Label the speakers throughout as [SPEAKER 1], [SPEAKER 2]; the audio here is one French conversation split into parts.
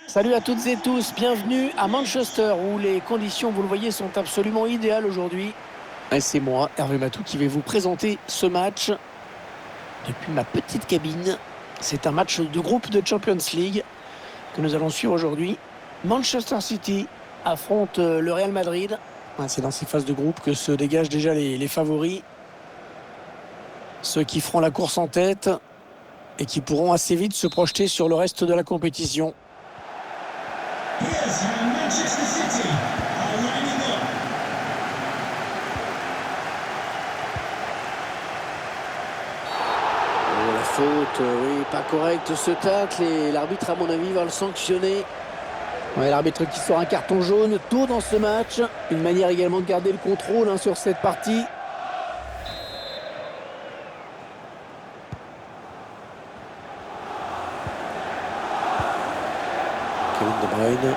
[SPEAKER 1] Salut à toutes et tous, bienvenue à Manchester où les conditions, vous le voyez, sont absolument idéales aujourd'hui. Et c'est moi, Hervé Matou, qui vais vous présenter ce match depuis ma petite cabine. C'est un match de groupe de Champions League que nous allons suivre aujourd'hui. Manchester City affronte le Real Madrid. C'est dans ces phases de groupe que se dégagent déjà les favoris. Ceux qui feront la course en tête et qui pourront assez vite se projeter sur le reste de la compétition.
[SPEAKER 2] Here's how Manchester City are lining up.
[SPEAKER 1] Oh, la faute, oui, pas correcte ce tacle et l'arbitre à mon avis va le sanctionner. Ouais, l'arbitre qui sort un carton jaune tôt dans ce match. Une manière également de garder le contrôle sur cette partie. Kevin De Bruyne.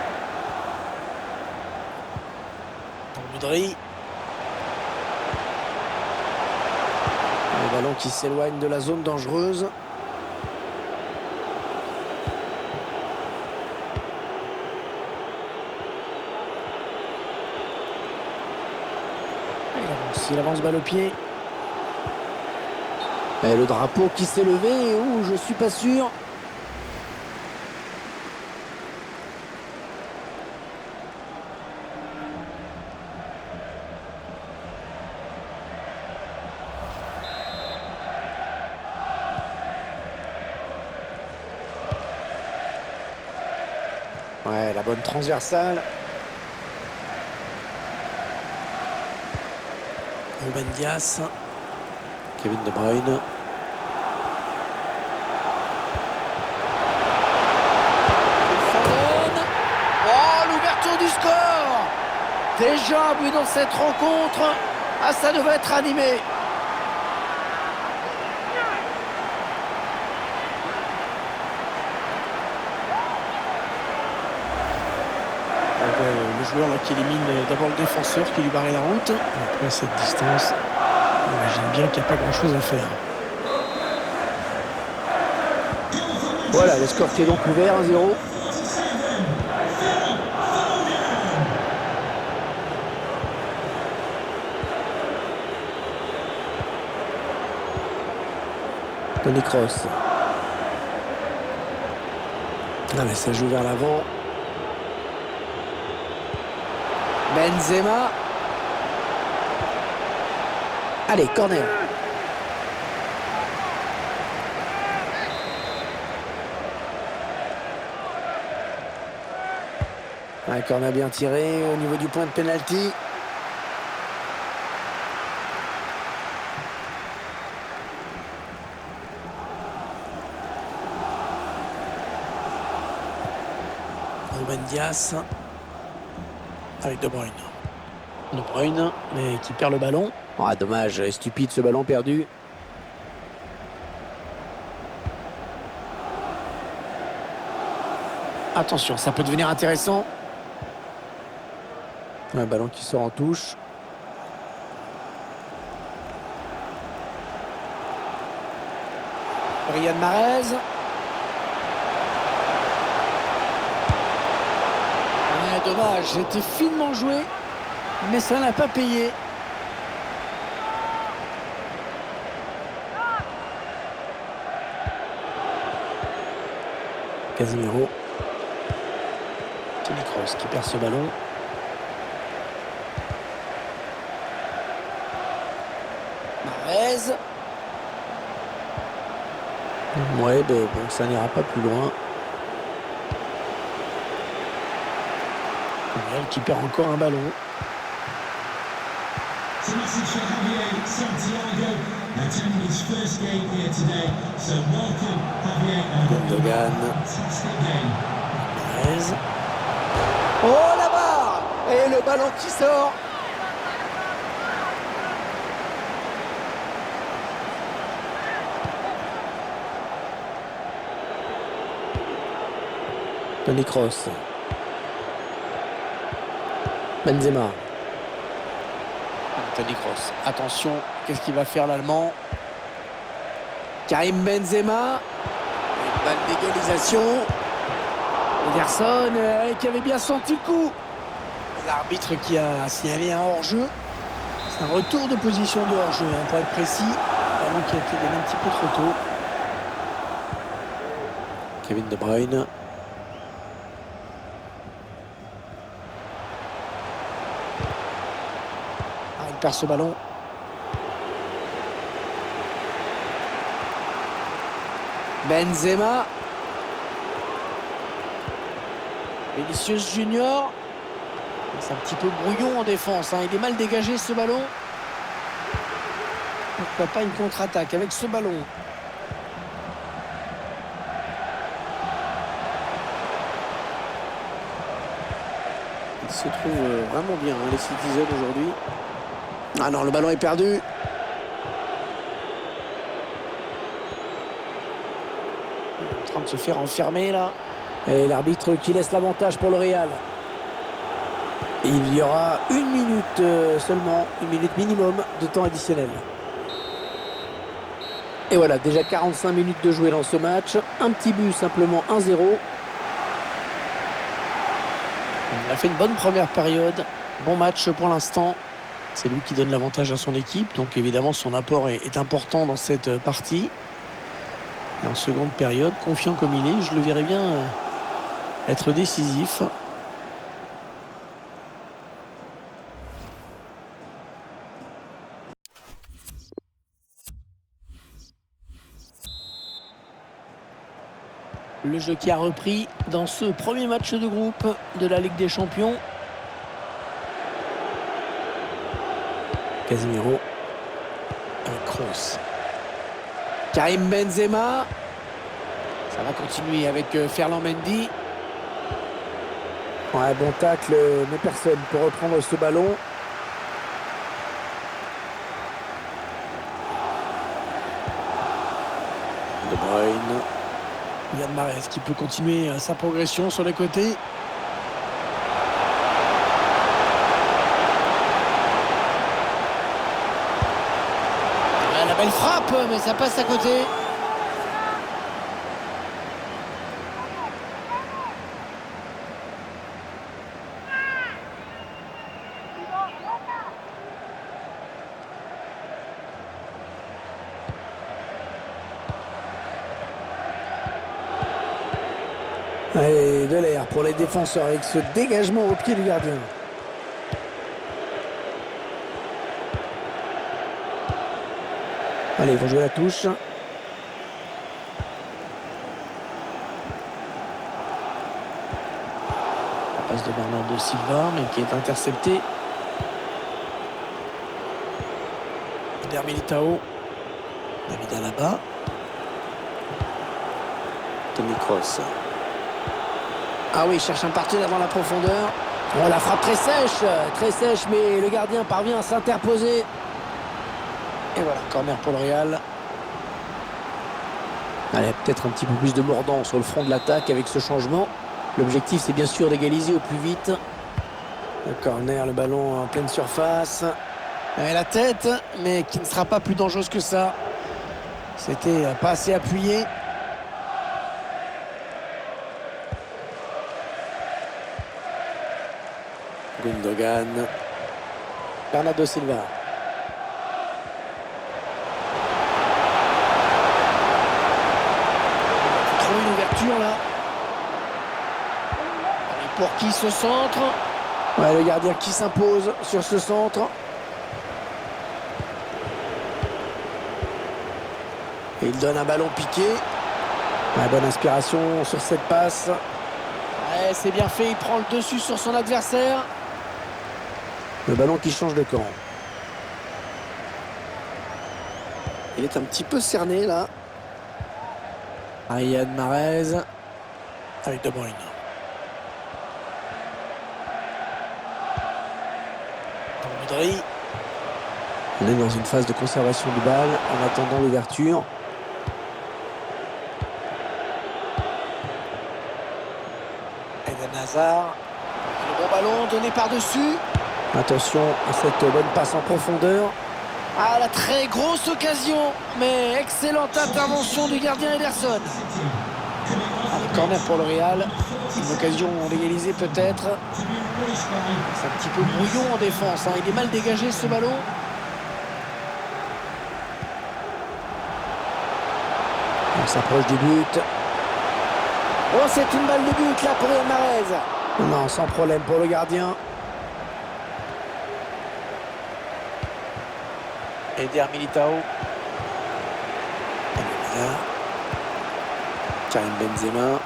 [SPEAKER 1] Pour Modric. Le ballon qui s'éloigne de la zone dangereuse. Il avance balle au pied. Et le drapeau qui s'est levé. Ouh, je suis pas sûr. Ouais, la bonne transversale. Ruben Dias. Kevin De Bruyne. Foden. Oh, l'ouverture du score! Déjà un but dans cette rencontre. Ah, ça devait être animé. Le joueur là, qui élimine d'abord le défenseur qui lui barrait la route. Après à cette distance, on imagine bien qu'il n'y a pas grand chose à faire. Voilà, le score qui est donc ouvert, 1-0. Toni Kroos. Ah, mais ça joue vers l'avant. Benzema. Allez, corner. Un corner bien tiré au niveau du point de pénalty. Ruben Dias. Avec De Bruyne. De Bruyne, mais qui perd le ballon. Ah, dommage, stupide ce ballon perdu. Attention, ça peut devenir intéressant. Un ballon qui sort en touche. Riyad Mahrez. Dommage, c'était finement joué, mais ça n'a pas payé. Casemiro. Toni Kroos qui perd ce ballon. Mahrez. Ouais, bon, ça n'ira pas plus loin. Real qui perd encore un ballon.
[SPEAKER 2] It's a message for Javier Santiago, attending his first game here today. So welcome, Javier.
[SPEAKER 1] Gundogan.
[SPEAKER 2] Fantastic game.
[SPEAKER 1] Mahrez. Oh, la barre! Et le ballon qui sort. Toni Kroos. Benzema. Toni Kroos. Attention, qu'est-ce qu'il va faire l'Allemand? Karim Benzema. Une balle d'égalisation. Ederson qui avait bien senti le coup. L'arbitre qui a signalé un hors-jeu. C'est un retour de position de hors-jeu, hein, pour être précis. Ballon qui a été donné un petit peu trop tôt. Kevin De Bruyne. Il perd ce ballon. Benzema. Vinicius Junior. C'est un petit peu brouillon en défense, hein. Il est mal dégagé ce ballon. Pourquoi pas une contre-attaque avec ce ballon? Ils se trouvent vraiment bien, hein, les Citizens aujourd'hui. Ah non, le ballon est perdu. En train de se faire enfermer là. Et l'arbitre qui laisse l'avantage pour le Real. Il y aura 1 minute seulement, 1 minute minimum de temps additionnel. Et voilà, déjà 45 minutes de jouer dans ce match. Un petit but, simplement 1-0. Il a fait une bonne première période. Bon match pour l'instant. C'est lui qui donne l'avantage à son équipe. Donc évidemment, son apport est important dans cette partie. Et en seconde période, confiant comme il est, je le verrai bien être décisif. Le jeu qui a repris dans ce premier match de groupe de la Ligue des Champions. Casemiro. Un cross. Karim Benzema. Ça va continuer avec Ferland Mendy. Ouais, bon tacle, mais personne pour reprendre ce ballon. De Bruyne. Yann Mahrez qui peut continuer sa progression sur les côtés. La belle frappe, mais ça passe à côté. Allez, de l'air pour les défenseurs avec ce dégagement au pied du gardien. Allez, ils vont jouer la touche. La passe de Bernardo Silva, mais qui est interceptée. Eder Militao. David Alaba. Toni Kroos. Ah oui, il cherche un parti avant la profondeur. Oh, la frappe très sèche, mais le gardien parvient à s'interposer. Et voilà, corner pour le Real. Allez, peut-être un petit peu plus de mordant sur le front de l'attaque avec ce changement. L'objectif, c'est bien sûr d'égaliser au plus vite. Le corner, le ballon en pleine surface. Et la tête, mais qui ne sera pas plus dangereuse que ça. C'était pas assez appuyé. Gundogan. Bernardo Silva. Trouve une ouverture là. Allez, pour qui ce centre? Ouais, le gardien qui s'impose sur ce centre. Et il donne un ballon piqué. Ouais, bonne inspiration sur cette passe. Ouais, c'est bien fait, il prend le dessus sur son adversaire. Le ballon qui change de camp. Il est un petit peu cerné là. Yann Mahrez. Avec De Bruyne. Rodri. On est dans une phase de conservation de balle en attendant l'ouverture. Eden Hazard. Le bon ballon donné par-dessus. Attention à cette bonne passe en profondeur. Ah, la très grosse occasion, mais excellente intervention du gardien Ederson. Allez, corner pour le Real. Une occasion d'égaliser peut-être. C'est un petit peu brouillon en défense, hein. Il est mal dégagé ce ballon. On s'approche du but. Oh, c'est une balle de but là pour Riyad Mahrez. Non, sans problème pour le gardien. Eder Militao. Karim Benzema.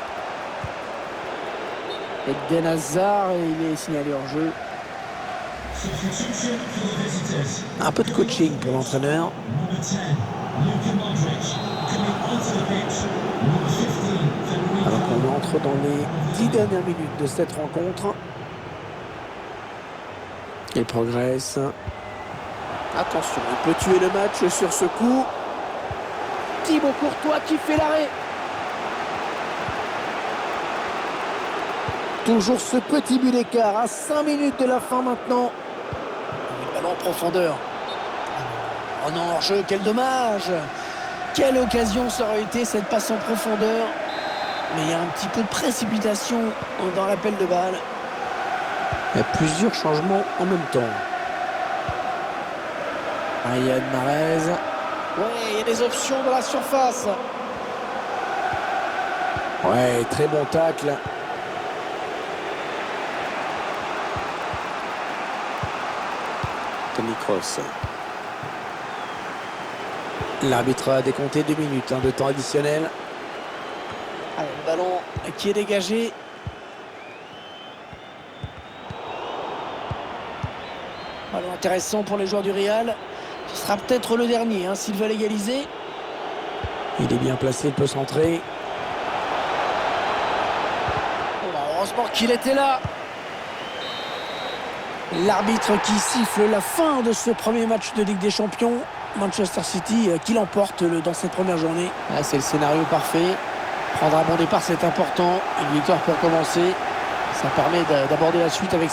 [SPEAKER 1] Eden Hazard, et il est signalé hors jeu. Un peu de coaching pour l'entraîneur. Alors qu'on entre dans les 10 dernières minutes de cette rencontre. Il progresse. Attention, il peut tuer le match sur ce coup. Thibaut Courtois qui fait l'arrêt. Toujours ce petit but d'écart à 5 minutes de la fin maintenant. Le ballon en profondeur. Oh non, hors-jeu, quel dommage. Quelle occasion ça aurait été cette passe en profondeur. Mais il y a un petit peu de précipitation dans l'appel de balle. Il y a plusieurs changements en même temps. Riyad Mahrez. Ouais, il y a des options dans la surface. Ouais, très bon tacle. Toni Kroos. L'arbitre a décompté 2 minutes de temps additionnel. Allez, le ballon qui est dégagé. Ballon intéressant pour les joueurs du Real. Ce sera peut-être le dernier s'ils veulent égaliser. Il est bien placé, il peut centrer. Oh, heureusement qu'il était là. L'arbitre qui siffle la fin de ce premier match de Ligue des Champions. Manchester City qui l'emporte dans cette première journée. Ah, c'est le scénario parfait. Prendre un bon départ, c'est important. Une victoire pour commencer. Ça permet d'aborder la suite avec